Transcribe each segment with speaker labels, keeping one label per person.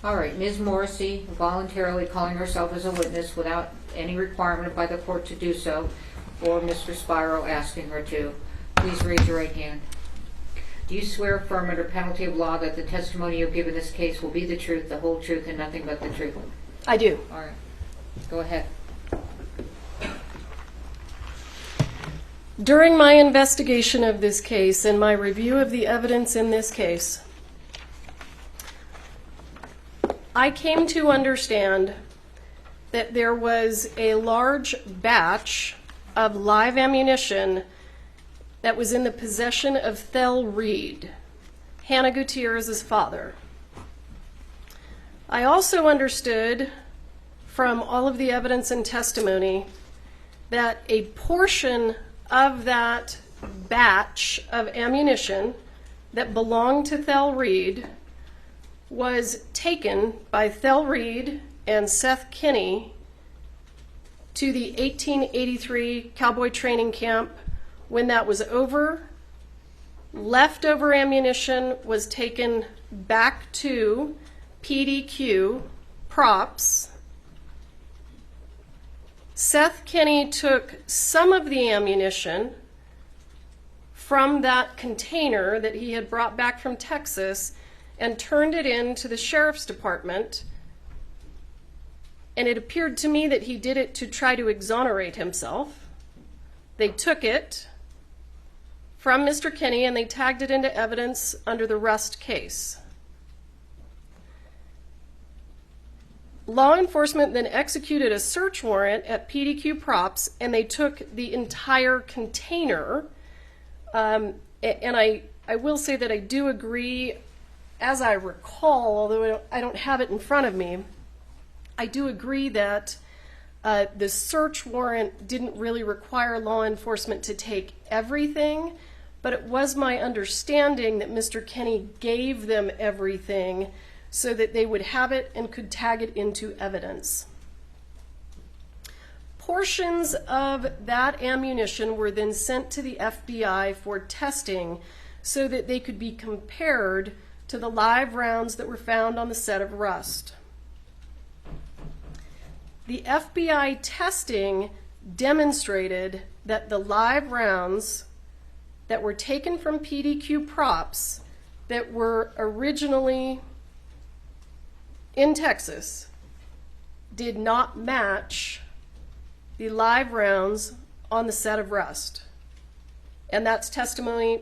Speaker 1: All right, Ms. Morrissey voluntarily calling herself as a witness without any requirement by the court to do so, or Mr. Spiro asking her to. Please raise your right hand. Do you swear affirm under penalty of law that the testimony you give in this case will be the truth, the whole truth, and nothing but the truth?
Speaker 2: I do.
Speaker 1: All right. Go ahead.
Speaker 2: During my investigation of this case and my review of the evidence in this case, I came to understand that there was a large batch of live ammunition that was in the possession of Thel Reed, Hannah Gutierrez's father. I also understood from all of the evidence and testimony that a portion of that batch of ammunition that belonged to Thel Reed was taken by Thel Reed and Seth Kinney to the 1883 cowboy training camp. When that was over, leftover ammunition was taken back to PDQ props. Seth Kinney took some of the ammunition from that container that he had brought back from Texas and turned it into the sheriff's department. And it appeared to me that he did it to try to exonerate himself. They took it from Mr. Kinney and they tagged it into evidence under the Rust case. Law enforcement then executed a search warrant at PDQ Props and they took the entire container. And I will say that I do agree, as I recall, although I don't have it in front of me, I do agree that the search warrant didn't really require law enforcement to take everything, but it was my understanding that Mr. Kinney gave them everything so that they would have it and could tag it into evidence. Portions of that ammunition were then sent to the FBI for testing so that they could be compared to the live rounds that were found on the set of Rust. The FBI testing demonstrated that the live rounds that were taken from PDQ Props that were originally in Texas did not match the live rounds on the set of Rust. And that's testimony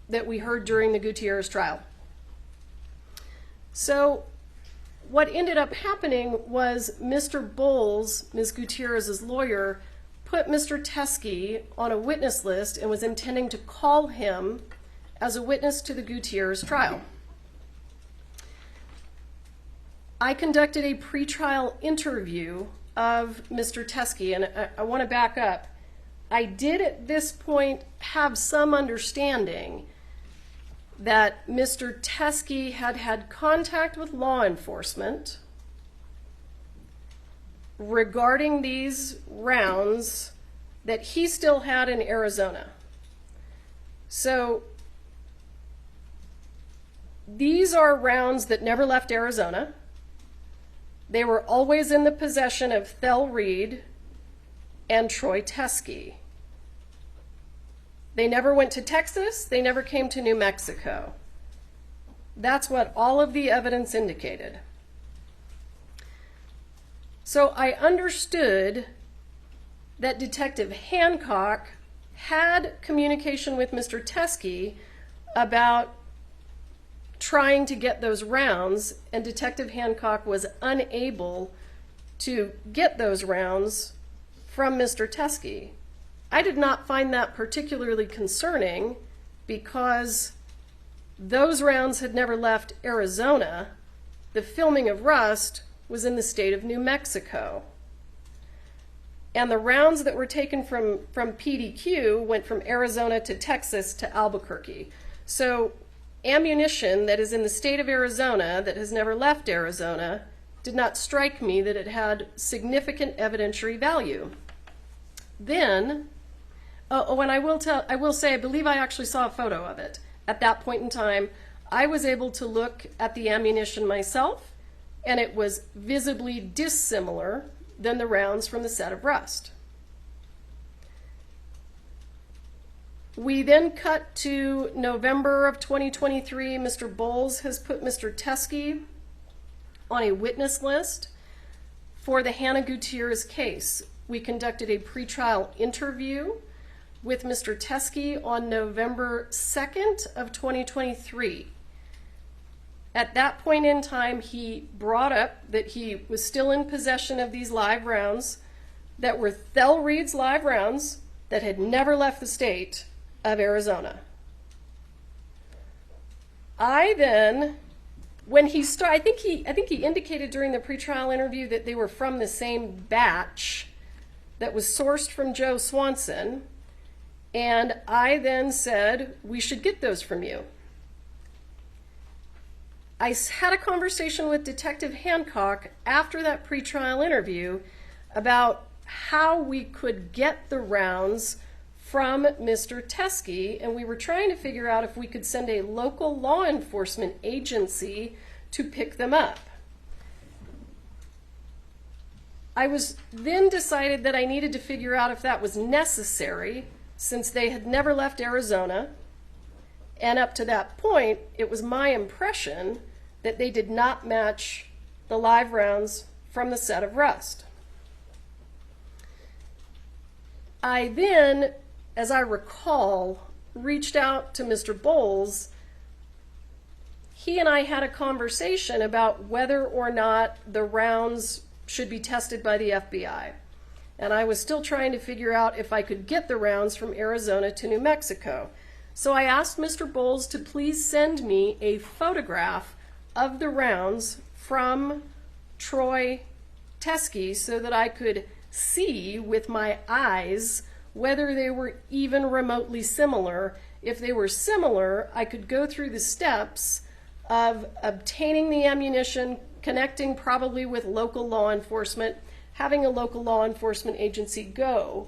Speaker 2: that we heard during the Gutierrez trial. So what ended up happening was Mr. Bowles, Ms. Gutierrez's lawyer, put Mr. Tusky on a witness list and was intending to call him as a witness to the Gutierrez trial. I conducted a pretrial interview of Mr. Tusky, and I want to back up. I did at this point have some understanding that Mr. Tusky had had contact with law enforcement regarding these rounds that he still had in Arizona. So these are rounds that never left Arizona. They were always in the possession of Thel Reed and Troy Tusky. They never went to Texas. They never came to New Mexico. That's what all of the evidence indicated. So I understood that Detective Hancock had communication with Mr. Tusky about trying to get those rounds, and Detective Hancock was unable to get those rounds from Mr. Tusky. I did not find that particularly concerning because those rounds had never left Arizona. The filming of Rust was in the state of New Mexico. And the rounds that were taken from PDQ went from Arizona to Texas to Albuquerque. So ammunition that is in the state of Arizona that has never left Arizona did not strike me that it had significant evidentiary value. Then, and I will say, I believe I actually saw a photo of it. At that point in time, I was able to look at the ammunition myself and it was visibly dissimilar than the rounds from the set of rust. We then cut to November of 2023. Mr. Bowles has put Mr. Tusky on a witness list for the Hannah Gutierrez case. We conducted a pretrial interview with Mr. Tusky on November 2nd of 2023. At that point in time, he brought up that he was still in possession of these live rounds that were Thel Reed's live rounds that had never left the state of Arizona. I then, when he started, I think he indicated during the pretrial interview that they were from the same batch that was sourced from Joe Swanson, and I then said, we should get those from you. I had a conversation with Detective Hancock after that pretrial interview about how we could get the rounds from Mr. Tusky, and we were trying to figure out if we could send a local law enforcement agency to pick them up. I was then decided that I needed to figure out if that was necessary, since they had never left Arizona, and up to that point, it was my impression that they did not match the live rounds from the set of rust. I then, as I recall, reached out to Mr. Bowles. He and I had a conversation about whether or not the rounds should be tested by the FBI. And I was still trying to figure out if I could get the rounds from Arizona to New Mexico. So I asked Mr. Bowles to please send me a photograph of the rounds from Troy Tusky so that I could see with my eyes whether they were even remotely similar. If they were similar, I could go through the steps of obtaining the ammunition, connecting probably with local law enforcement, having a local law enforcement agency go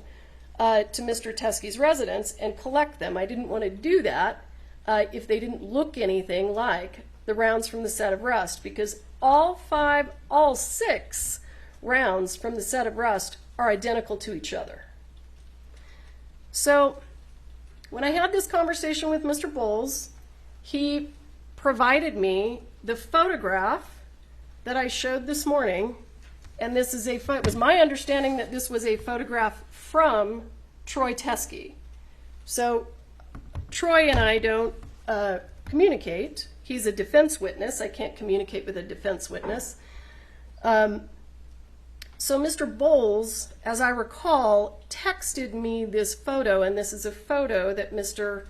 Speaker 2: to Mr. Tusky's residence and collect them. I didn't want to do that if they didn't look anything like the rounds from the set of rust, because all six rounds from the set of rust are identical to each other. So when I had this conversation with Mr. Bowles, he provided me the photograph that I showed this morning, and this is it was my understanding that this was a photograph from Troy Tusky. So Troy and I don't communicate. He's a defense witness. I can't communicate with a defense witness. So Mr. Bowles, as I recall, texted me this photo, and this is a photo that Mr.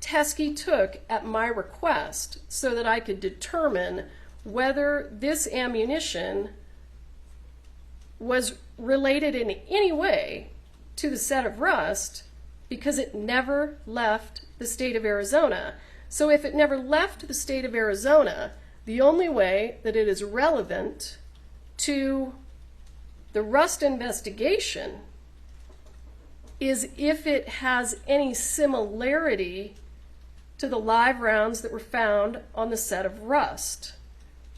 Speaker 2: Tusky took at my request so that I could determine whether this ammunition was related in any way to the set of rust, because it never left the state of Arizona. So if it never left the state of Arizona, the only way that it is relevant to the rust investigation is if it has any similarity to the live rounds that were found on the set of rust,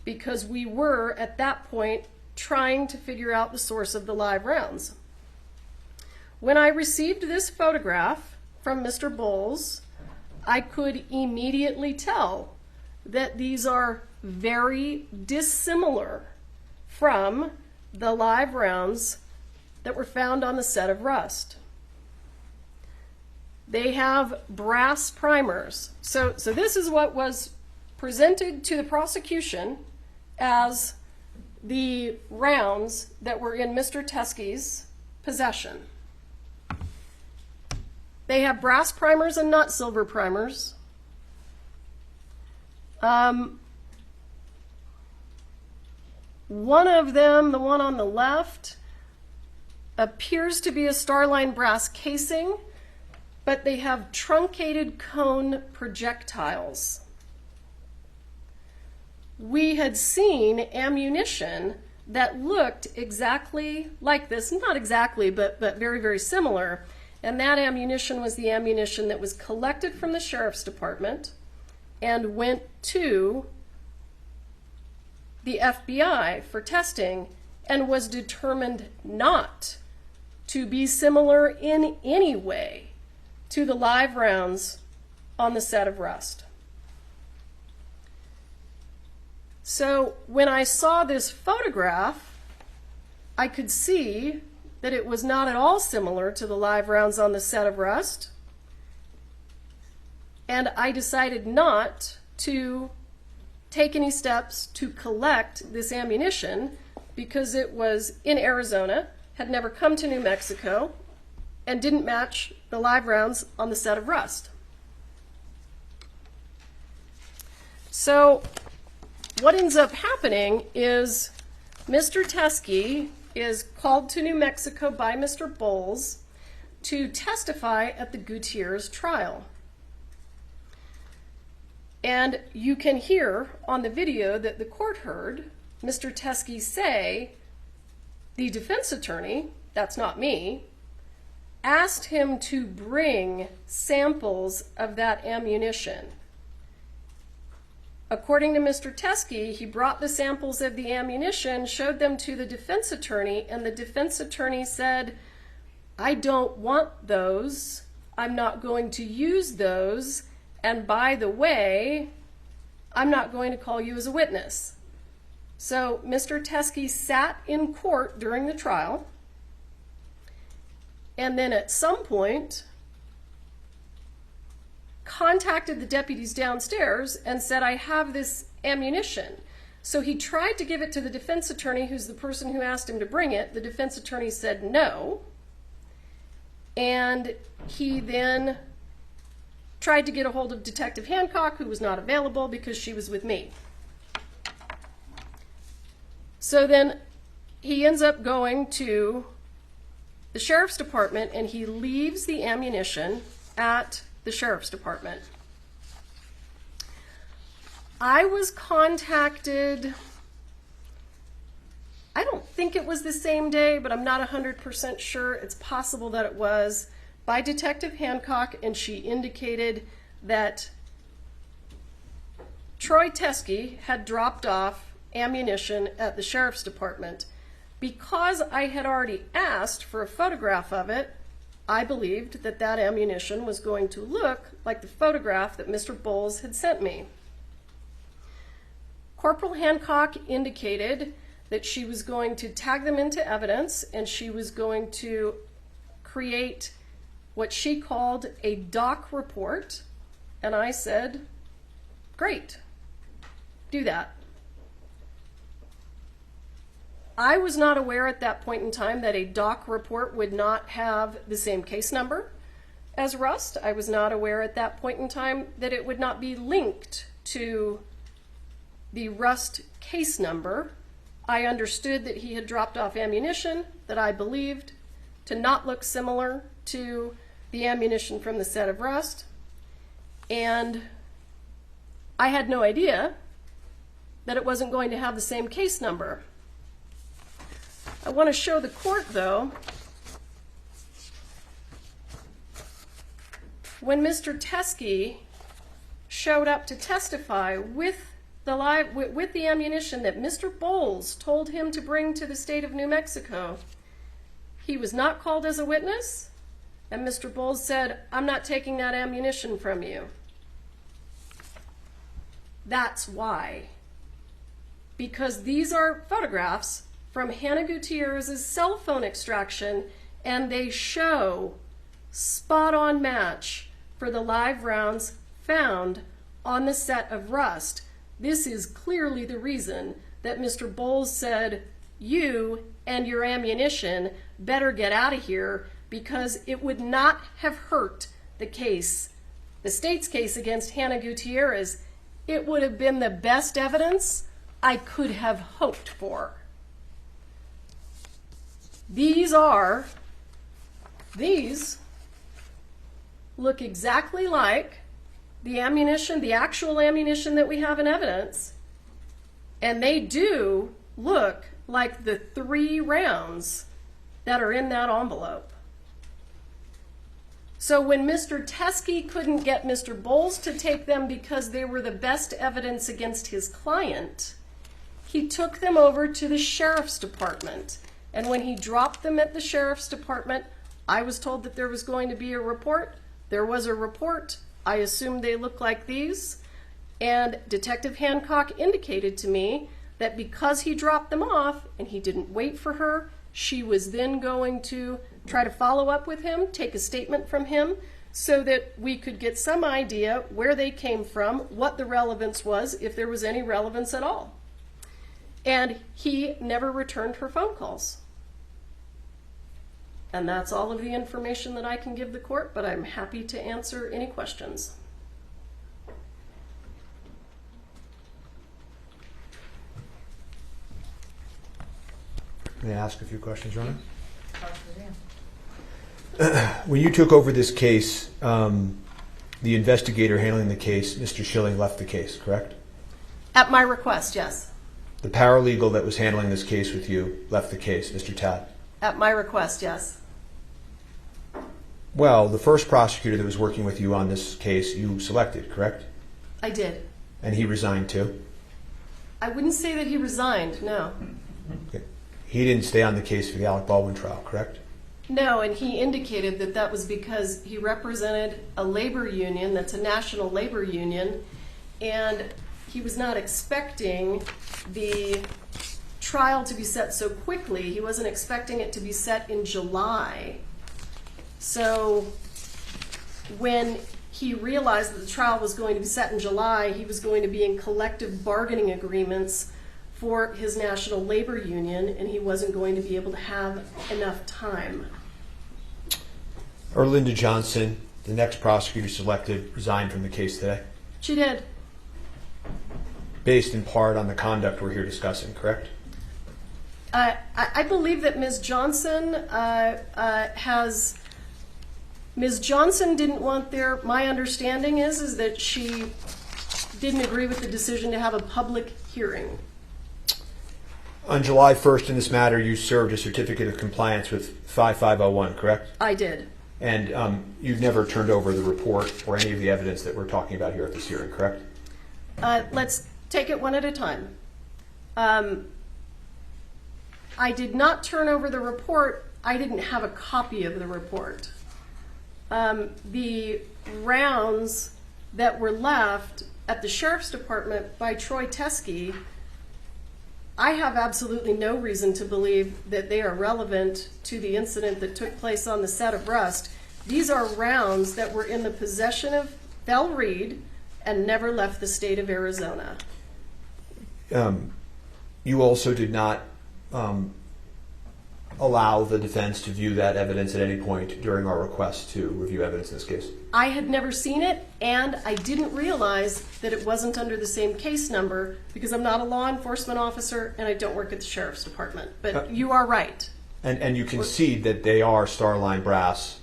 Speaker 2: because we were at that point trying to figure out the source of the live rounds. When I received this photograph from Mr. Bowles, I could immediately tell that these are very dissimilar from the live rounds that were found on the set of rust. They have brass primers. So this is what was presented to the prosecution as the rounds that were in Mr. Tusky's possession. They have brass primers and not silver primers. One of them, the one on the left, appears to be a Starline brass casing, but they have truncated cone projectiles. We had seen ammunition that looked exactly like this, not exactly, but very, very similar, and that ammunition was the ammunition that was collected from the sheriff's department and went to the FBI for testing and was determined not to be similar in any way to the live rounds on the set of Rust. So when I saw this photograph, I could see that it was not at all similar to the live rounds on the set of Rust, and I decided not to take any steps to collect this ammunition because it was in Arizona, had never come to New Mexico, and didn't match the live rounds on the set of Rust. So what ends up happening is Mr. Tusky is called to New Mexico by Mr. Bowles to testify at the Gutierrez trial. And you can hear on the video that the court heard Mr. Tusky say, the defense attorney, that's not me, asked him to bring samples of that ammunition. According to Mr. Tusky, he brought the samples of the ammunition, showed them to the defense attorney, and the defense attorney said, I don't want those. I'm not going to use those. And by the way, I'm not going to call you as a witness. So Mr. Tusky sat in court during the trial, and then at some point contacted the deputies downstairs and said, I have this ammunition. So he tried to give it to the defense attorney, who's the person who asked him to bring it. The defense attorney said no. And he then tried to get a hold of Detective Hancock, who was not available because she was with me. So then he ends up going to the sheriff's department, and he leaves the ammunition at the sheriff's department. I was contacted, I don't think it was the same day, but I'm not 100% sure. It's possible that it was, by Detective Hancock, and she indicated that Troy Tusky had dropped off ammunition at the sheriff's department. Because I had already asked for a photograph of it, I believed that that ammunition was going to look like the photograph that Mr. Bowles had sent me. Corporal Hancock indicated that she was going to tag them into evidence, and she was going to create what she called a doc report, and I said, great, do that. I was not aware at that point in time that a doc report would not have the same case number as Rust. I was not aware at that point in time that it would not be linked to the Rust case number. I understood that he had dropped off ammunition that I believed to not look similar to the ammunition from the set of Rust, and I had no idea that it wasn't going to have the same case number. I want to show the court, though, when Mr. Tusky showed up to testify with the ammunition that Mr. Bowles told him to bring to the state of New Mexico, he was not called as a witness, and Mr. Bowles said, I'm not taking that ammunition from you. That's why. Because these are photographs from Hannah Gutierrez's cell phone extraction, and they show spot-on match for the live rounds found on the set of Rust. This is clearly the reason that Mr. Bowles said, you and your ammunition better get out of here, because it would not have hurt the case, the state's case against Hannah Gutierrez. It would have been the best evidence I could have hoped for. These look exactly like the ammunition, the actual ammunition that we have in evidence, and they do look like the 3 rounds that are in that envelope. So when Mr. Tusky couldn't get Mr. Bowles to take them because they were the best evidence against his client, he took them over to the sheriff's department. And when he dropped them at the sheriff's department, I was told that there was going to be a report. There was a report. I assumed they looked like these. And Detective Hancock indicated to me that because he dropped them off and he didn't wait for her, she was then going to try to follow up with him, take a statement from him, so that we could get some idea where they came from, what the relevance was, if there was any relevance at all. And he never returned her phone calls. And that's all of the information that I can give the court, but I'm happy to answer any questions.
Speaker 3: May I ask a few questions, Your Honor? When you took over this case, the investigator handling the case, Mr. Schilling, left the case, correct?
Speaker 2: At my request, yes.
Speaker 3: The paralegal that was handling this case with you left the case, Mr. Tad?
Speaker 2: At my request, yes.
Speaker 3: Well, the first prosecutor that was working with you on this case, you selected, correct?
Speaker 2: I did.
Speaker 3: And he resigned too?
Speaker 2: I wouldn't say that he resigned, no.
Speaker 3: Okay. He didn't stay on the case for the Alec Baldwin trial, correct?
Speaker 2: No, and he indicated that that was because he represented a labor union that's a national labor union, and he was not expecting the trial to be set so quickly. He wasn't expecting it to be set in July. So when he realized that the trial was going to be set in July, he was going to be in collective bargaining agreements for his national labor union, and he wasn't going to be able to have enough time.
Speaker 3: Erlinda Johnson, the next prosecutor selected, resigned from the case today,
Speaker 2: She did.
Speaker 3: based in part on the conduct we're here discussing, correct?
Speaker 2: I believe that Ms. Johnson Ms. Johnson didn't want my understanding is that she didn't agree with the decision to have a public hearing.
Speaker 3: On July 1st in this matter, you served a certificate of compliance with 5501, correct?
Speaker 2: I did.
Speaker 3: And you've never turned over the report or any of the evidence that we're talking about here at this hearing, correct?
Speaker 2: Let's take it one at a time. I did not turn over the report. I didn't have a copy of the report. The rounds that were left at the Sheriff's Department by Troy Tusky, I have absolutely no reason to believe that they are relevant to the incident that took place on the set of Rust. These are rounds that were in the possession of Bell Reed and never left the state of Arizona.
Speaker 3: You also did not allow the defense to view that evidence at any point during our request to review evidence in this case?
Speaker 2: I had never seen it, and I didn't realize that it wasn't under the same case number because I'm not a law enforcement officer and I don't work at the Sheriff's Department. But you are right.
Speaker 3: And you concede that they are Starline brass,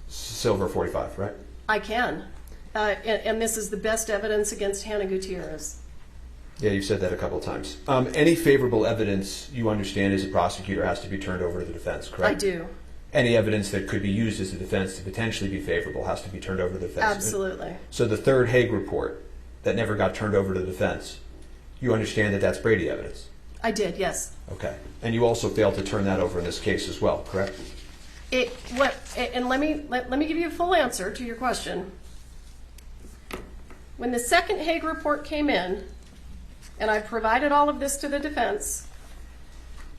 Speaker 3: silver 45, right?
Speaker 2: I can. And this is the best evidence against Hannah Gutierrez.
Speaker 3: Yeah, you've said that a couple of times. Any favorable evidence you understand as a prosecutor has to be turned over to the defense, correct?
Speaker 2: I do.
Speaker 3: Any evidence that could be used as a defense to potentially be favorable has to be turned over to the defense.
Speaker 2: Absolutely.
Speaker 3: So the third Hague report that never got turned over to the defense, you understand that that's Brady evidence?
Speaker 2: I did, yes.
Speaker 3: Okay. And you also failed to turn that over in this case as well, correct?
Speaker 2: And let me give you a full answer to your question. When the second Hague report came in, and I provided all of this to the defense,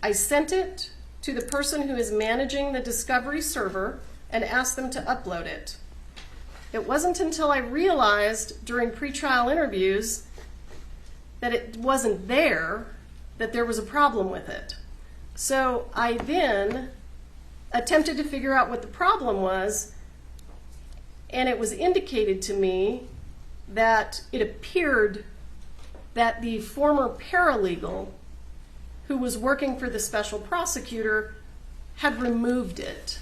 Speaker 2: I sent it to the person who is managing the discovery server and asked them to upload it. It wasn't until I realized during pretrial interviews that it wasn't there that there was a problem with it. So I then attempted to figure out what the problem was, and it was indicated to me that it appeared that the former paralegal who was working for the special prosecutor had removed it.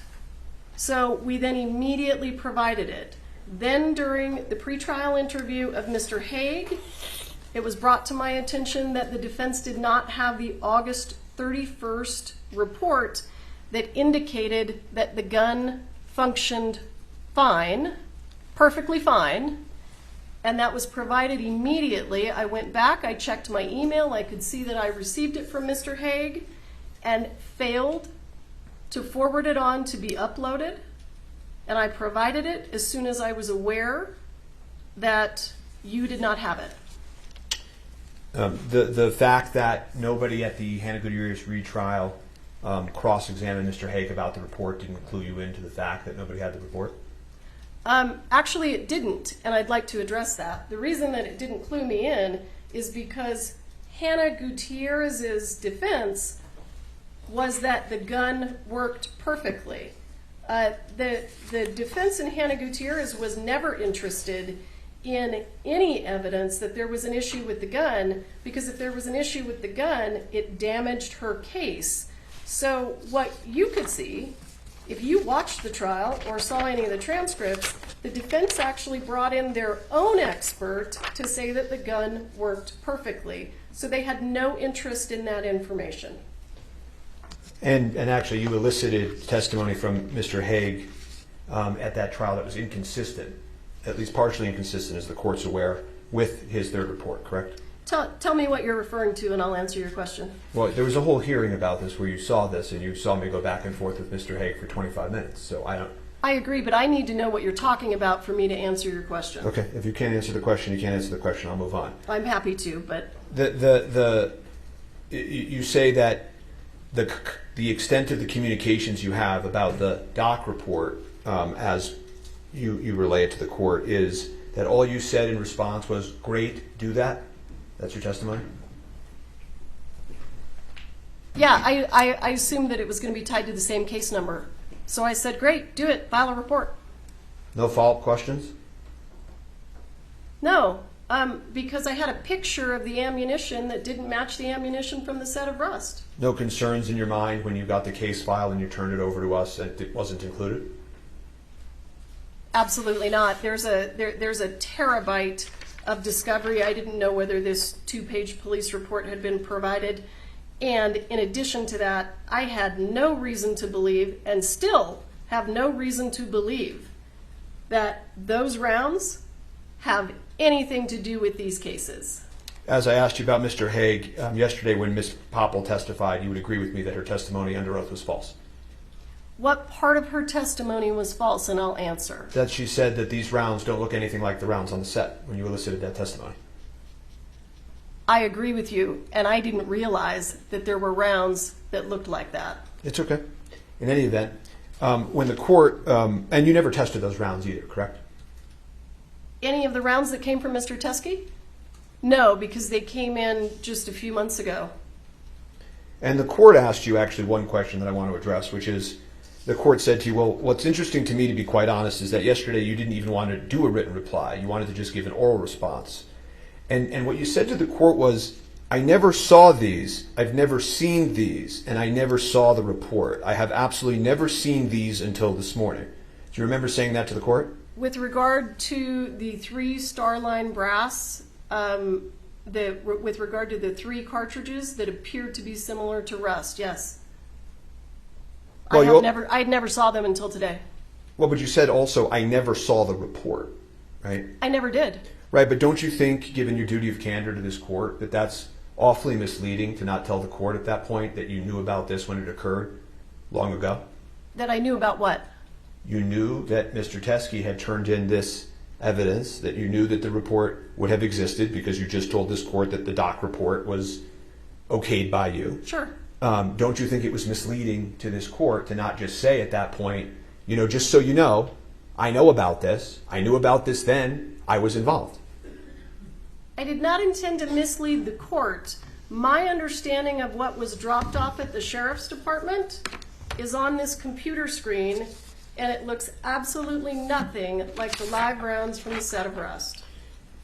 Speaker 2: So we then immediately provided it. Then during the pretrial interview of Mr. Hague, it was brought to my attention that the defense did not have the August 31st report that indicated that the gun functioned fine, perfectly fine, and that was provided immediately. I went back, I checked my email, I could see that I received it from Mr. Haig and failed to forward it on to be uploaded, and I provided it as soon as I was aware that you did not have it.
Speaker 3: The fact that nobody at the Hannah Gutierrez-Reed trial cross-examined Mr. Haig about the report didn't clue you into the fact that nobody had the report?
Speaker 2: Actually, it didn't, and I'd like to address that. The reason that it didn't clue me in is because Hannah Gutierrez's defense was that the gun worked perfectly. The defense in Hannah Gutierrez was never interested in any evidence that there was an issue with the gun, because if there was an issue with the gun, it damaged her case. So what you could see, if you watched the trial or saw any of the transcripts, the defense actually brought in their own expert to say that the gun worked perfectly. So they had no interest in that information.
Speaker 3: And actually, you elicited testimony from Mr. Haig at that trial that was inconsistent, at least partially inconsistent, as the court's aware, with his third report, correct?
Speaker 2: Tell me what you're referring to, and I'll answer your question.
Speaker 3: Well, there was a whole hearing about this where you saw this, and you saw me go back and forth with Mr. Haig for 25 minutes. So I don't.
Speaker 2: I agree, but I need to know what you're talking about for me to answer your question.
Speaker 3: Okay, if you can't answer the question, you can't answer the question. I'll move on.
Speaker 2: I'm happy to, but
Speaker 3: you say that the extent of the communications you have about the doc report, as you relay it to the court, is that all you said in response was, "Great, do that." That's your testimony?
Speaker 2: yeah, I assumed that it was going to be tied to the same case number. So I said, great, do it, file a report.
Speaker 3: No follow-up questions?
Speaker 2: No, because I had a picture of the ammunition that didn't match the ammunition from the set of rust.
Speaker 3: No concerns in your mind when you got the case file and you turned it over to us and it wasn't included?
Speaker 2: Absolutely not. There's a terabyte of discovery. I didn't know whether this 2-page police report had been provided. And in addition to that, I had no reason to believe, and still have no reason to believe, that those rounds have anything to do with these cases.
Speaker 3: As I asked you about Mr. Haig yesterday when Ms. Popple testified, you would agree with me that her testimony under oath was false.
Speaker 2: What part of her testimony was false, and I'll answer.
Speaker 3: That she said that these rounds don't look anything like the rounds on the set when you elicited that testimony.
Speaker 2: I agree with you, and I didn't realize that there were rounds that looked like that.
Speaker 3: It's okay. In any event, when the court, and you never tested those rounds either, correct?
Speaker 2: Any of the rounds that came from Mr. Tusky? No, because they came in just a few months ago.
Speaker 3: And the court asked you actually one question that I want to address, which is, the court said to you, well, what's interesting to me, to be quite honest, is that yesterday you didn't even want to do a written reply. You wanted to just give an oral response. And what you said to the court was, I never saw these, I've never seen these, and I never saw the report. I have absolutely never seen these until this morning. Do you remember saying that to the court?
Speaker 2: With regard to the 3 Starline brass, with regard to the 3 cartridges that appeared to be similar to rust, yes.
Speaker 3: Well,
Speaker 2: I never saw them until today.
Speaker 3: Well, but you said also, I never saw the report, right?
Speaker 2: I never did.
Speaker 3: Right, but don't you think, given your duty of candor to this court, that that's awfully misleading to not tell the court at that point that you knew about this when it occurred long ago?
Speaker 2: That I knew about what?
Speaker 3: You knew that Mr. Tusky had turned in this evidence, that you knew that the report would have existed because you just told this court that the doc report was okayed by you.
Speaker 2: Sure.
Speaker 3: Don't you think it was misleading to this court to not just say at that point, you know, just so you know, I know about this, I knew about this then, I was involved?
Speaker 2: I did not intend to mislead the court. My understanding of what was dropped off at the sheriff's department is on this computer screen, and it looks absolutely nothing like the live rounds from the set of rust.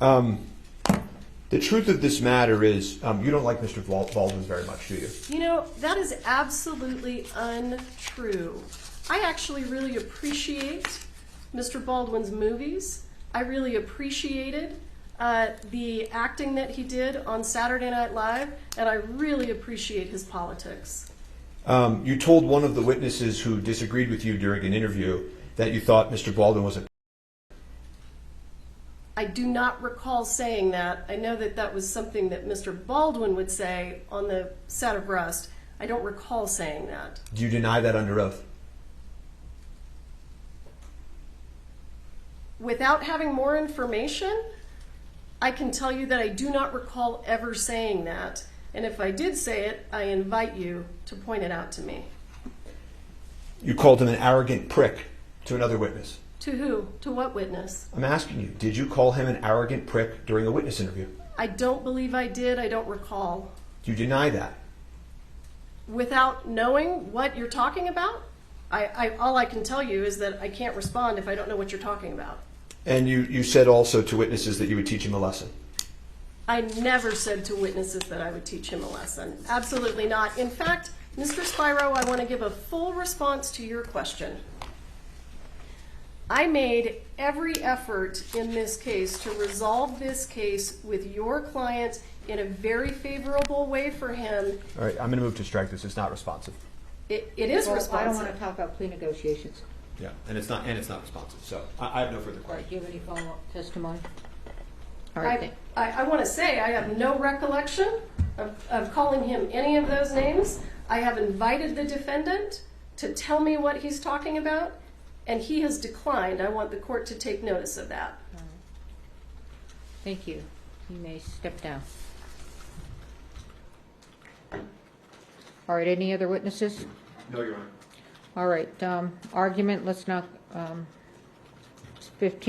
Speaker 3: The truth of this matter is, you don't like Mr. Baldwin very much, do you?
Speaker 2: You know, that is absolutely untrue. I actually really appreciate Mr. Baldwin's movies. I really appreciated the acting that he did on Saturday Night Live, and I really appreciate his politics.
Speaker 3: You told one of the witnesses who disagreed with you during an interview that you thought Mr. Baldwin was a...
Speaker 2: I do not recall saying that. I know that that was something that Mr. Baldwin would say on the set of Rust. I don't recall saying that.
Speaker 3: Do you deny that under oath?
Speaker 2: Without having more information, I can tell you that I do not recall ever saying that. And if I did say it, I invite you to point it out to me.
Speaker 3: You called him an arrogant prick to another witness.
Speaker 2: To who? To what witness?
Speaker 3: I'm asking you, did you call him an arrogant prick during a witness interview?
Speaker 2: I don't believe I did. I don't recall.
Speaker 3: Do you deny that?
Speaker 2: Without knowing what you're talking about, all I can tell you is that I can't respond if I don't know what you're talking about.
Speaker 3: And you said also to witnesses that you would teach him a lesson.
Speaker 2: I never said to witnesses that I would teach him a lesson. Absolutely not. In fact, Mr. Spiro, I want to give a full response to your question. I made every effort in this case to resolve this case with your client in a very favorable way for him.
Speaker 3: All right, I'm going to move to strike this. It's not responsive.
Speaker 2: It is
Speaker 1: Well,
Speaker 2: responsive.
Speaker 1: I don't want to talk about plea negotiations.
Speaker 3: Yeah, and it's not responsive. So I have no further
Speaker 1: All right,
Speaker 3: questions.
Speaker 1: do you have any follow-up testimony? All right,
Speaker 2: I want to say I have no recollection of calling him any of those names. I have invited the defendant to tell me what he's talking about, and he has declined. I want the court to take notice of that.
Speaker 1: thank you. You may step down. All right, any other witnesses?
Speaker 3: No, Your Honor.
Speaker 1: All right, argument, let's not, 15.